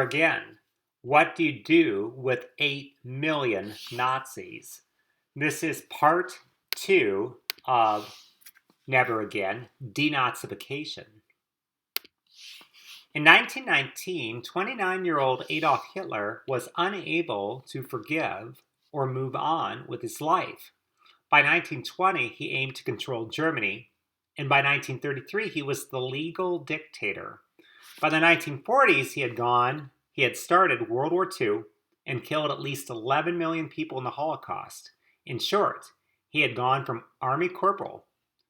again. What do you do with 8 million Nazis? This is part 2 of Never Again, Denazification. In 1919, 29-year-old Adolf Hitler was unable to forgive or move on with his life. By 1920, he aimed to control Germany, and by 1933, he was the legal dictator. By the 1940s, he had started World War II and killed at least 11 million people in the Holocaust. In short, he had gone from army corporal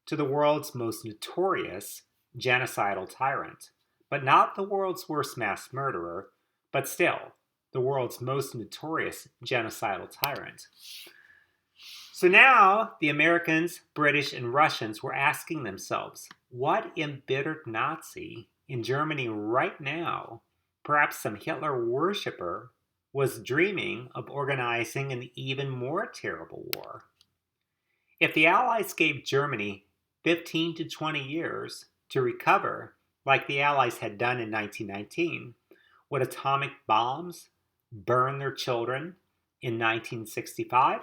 to the world's most notorious genocidal tyrant. But not the world's worst mass murderer, but still the world's most notorious genocidal tyrant. So now the Americans, British, and Russians were asking themselves, what embittered Nazi in Germany right now, perhaps some Hitler worshiper, was dreaming of organizing an even more terrible war? If the Allies gave Germany 15 to 20 years to recover, like the Allies had done in 1919, would atomic bombs burn their children in 1965?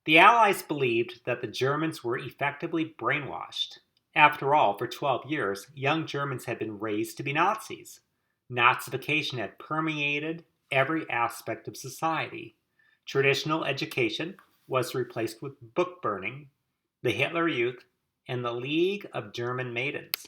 The Allies believed that the Germans were effectively brainwashed. After all, for 12 years, young Germans had been raised to be Nazis. Nazification had permeated every aspect of society. Traditional education was replaced with book burning, the Hitler Youth, and the League of German Maidens.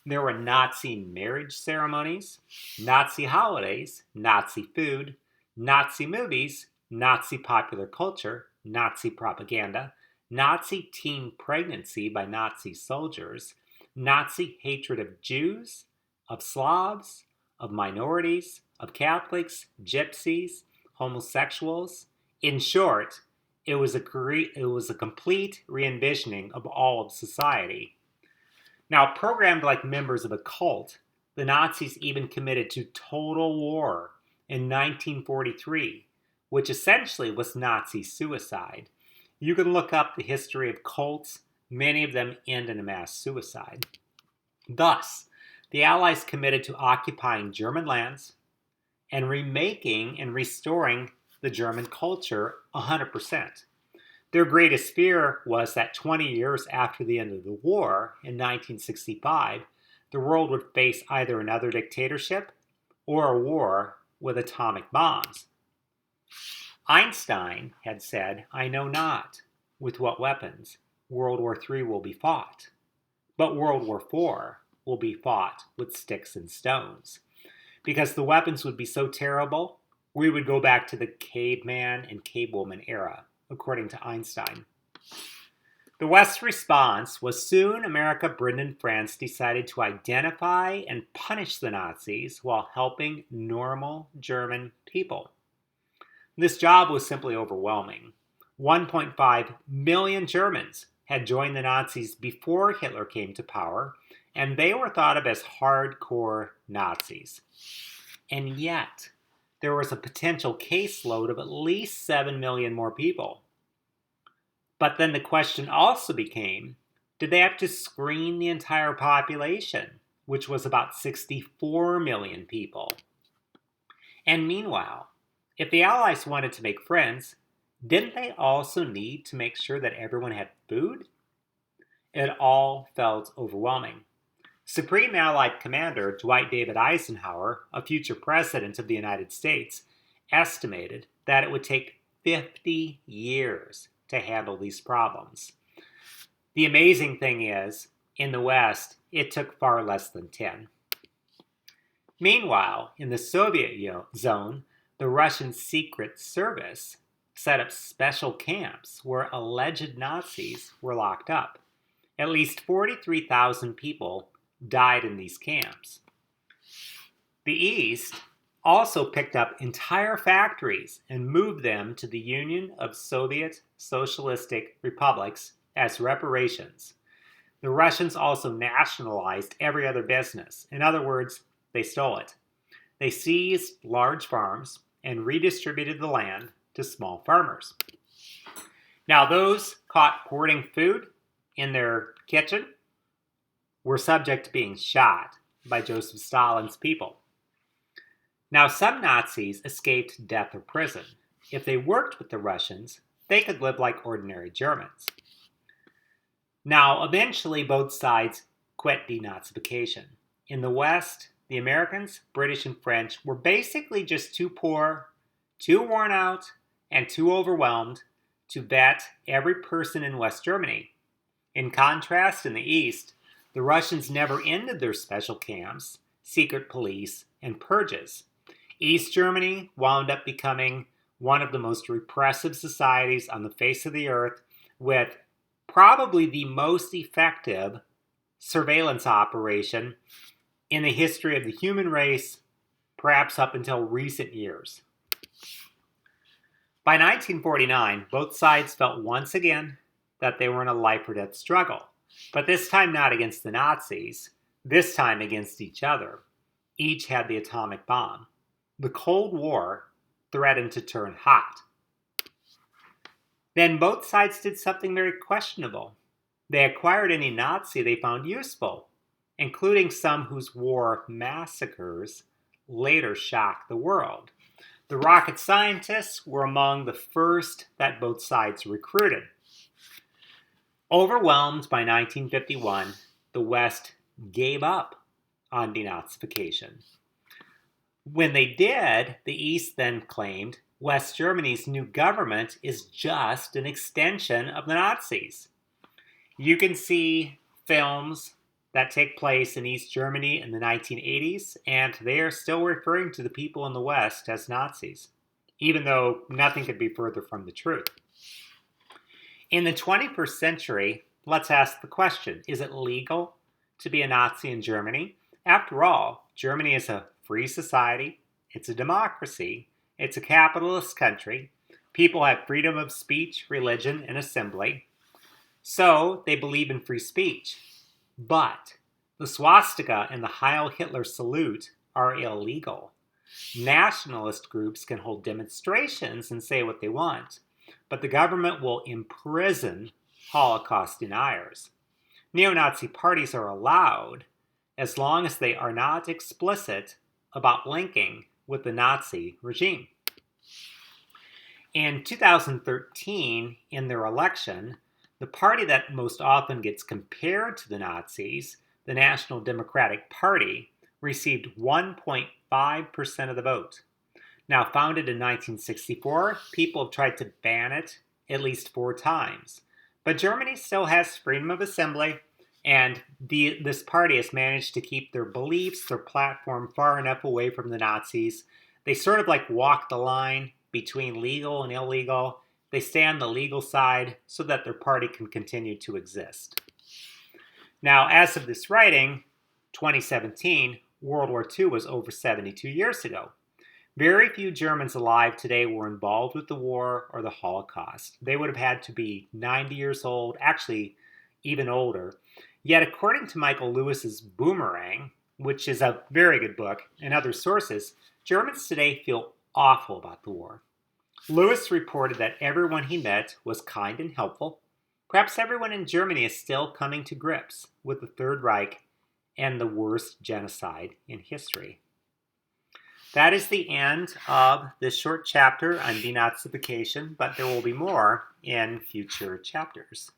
There were Nazi marriage ceremonies, Nazi holidays, Nazi food, Nazi movies, Nazi popular culture, Nazi propaganda, Nazi teen pregnancy by Nazi soldiers, Nazi hatred of Jews, of Slavs, of minorities, of Catholics, gypsies, homosexuals. In short, it was a complete re-envisioning of all of society. Now, programmed like members of a cult, the Nazis even committed to total war in 1943, which essentially was Nazi suicide. You can look up the history of cults. Many of them end in a mass suicide. Thus, the Allies committed to occupying German lands and remaking and restoring the German culture 100%. Their greatest fear was that 20 years after the end of the war, in 1965, the world would face either another dictatorship or a war with atomic bombs. Einstein had said, "I know not with what weapons World War III will be fought, but World War IV will be fought with sticks and stones." Because the weapons would be so terrible, we would go back to the caveman and cavewoman era, according to Einstein. The West's response was soon America, Britain, and France decided to identify and punish the Nazis while helping normal German people. This job was simply overwhelming. 1.5 million Germans had joined the Nazis before Hitler came to power, and they were thought of as hardcore Nazis. And yet, there was a potential caseload of at least 7 million more people. But then the question also became, did they have to screen the entire population, which was about 64 million people? And meanwhile, if the Allies wanted to make friends, didn't they also need to make sure that everyone had food? It all felt overwhelming. Supreme Allied Commander Dwight David Eisenhower, a future president of the United States, estimated that it would take 50 years to handle these problems. The amazing thing is, in the West, it took far less than 10. Meanwhile, in the Soviet zone, the Russian Secret Service set up special camps where alleged Nazis were locked up. At least 43,000 people died in these camps. The East also picked up entire factories and moved them to the Union of Soviet Socialistic Republics as reparations. The Russians also nationalized every other business. In other words, they stole it. They seized large farms and redistributed the land to small farmers. Now, those caught hoarding food in their kitchen were subject to being shot. by Joseph Stalin's people. Now, some Nazis escaped death or prison. If they worked with the Russians, they could live like ordinary Germans. Now, eventually, both sides quit denazification. In the West, the Americans, British, and French were basically just too poor, too worn out, and too overwhelmed to vet every person in West Germany. In contrast, in the East, the Russians never ended their special camps, secret police, and purges. East Germany wound up becoming one of the most repressive societies on the face of the earth, with probably the most effective surveillance operation in the history of the human race, perhaps up until recent years. By 1949, both sides felt once again that they were in a life or death struggle, but this time not against the Nazis, this time against each other. Each had the atomic bomb. The Cold War threatened to turn hot. Then both sides did something very questionable. They acquired any Nazi they found useful, including some whose war massacres later shocked the world. The rocket scientists were among the first that both sides recruited. Overwhelmed by 1951, the West gave up on denazification. When they did, the East then claimed West Germany's new government is just an extension of the Nazis. You can see films that take place in East Germany in the 1980s, and they are still referring to the people in the West as Nazis, even though nothing could be further from the truth. In the 21st century, let's ask the question, is it legal to be a Nazi in Germany? After all, Germany is a free society, it's a democracy, it's a capitalist country, people have freedom of speech, religion, and assembly, so they believe in free speech. But the swastika and the Heil Hitler salute are illegal. Nationalist groups can hold demonstrations and say what they want, but the government will imprison Holocaust deniers. Neo-Nazi parties are allowed as long as they are not explicit about linking with the Nazi regime. In 2013, in their election, the party that most often gets compared to the Nazis, the National Democratic Party, received 1.5% of the vote. Now, founded in 1964, people have tried to ban it at least 4 times. But Germany still has freedom of assembly, and this party has managed to keep their beliefs, their platform, far enough away from the Nazis. They sort of like walk the line between legal and illegal. They stay on the legal side so that their party can continue to exist. Now, as of this writing, 2017, World War II was over 72 years ago. Very few Germans alive today were involved with the war or the Holocaust. They would have had to be 90 years old, actually even older. Yet, according to Michael Lewis's Boomerang, which is a very good book, and other sources, Germans today feel awful about the war. Lewis reported that everyone he met was kind and helpful. Perhaps everyone in Germany is still coming to grips with the Third Reich and the worst genocide in history. That is the end of this short chapter on denazification, but there will be more in future chapters.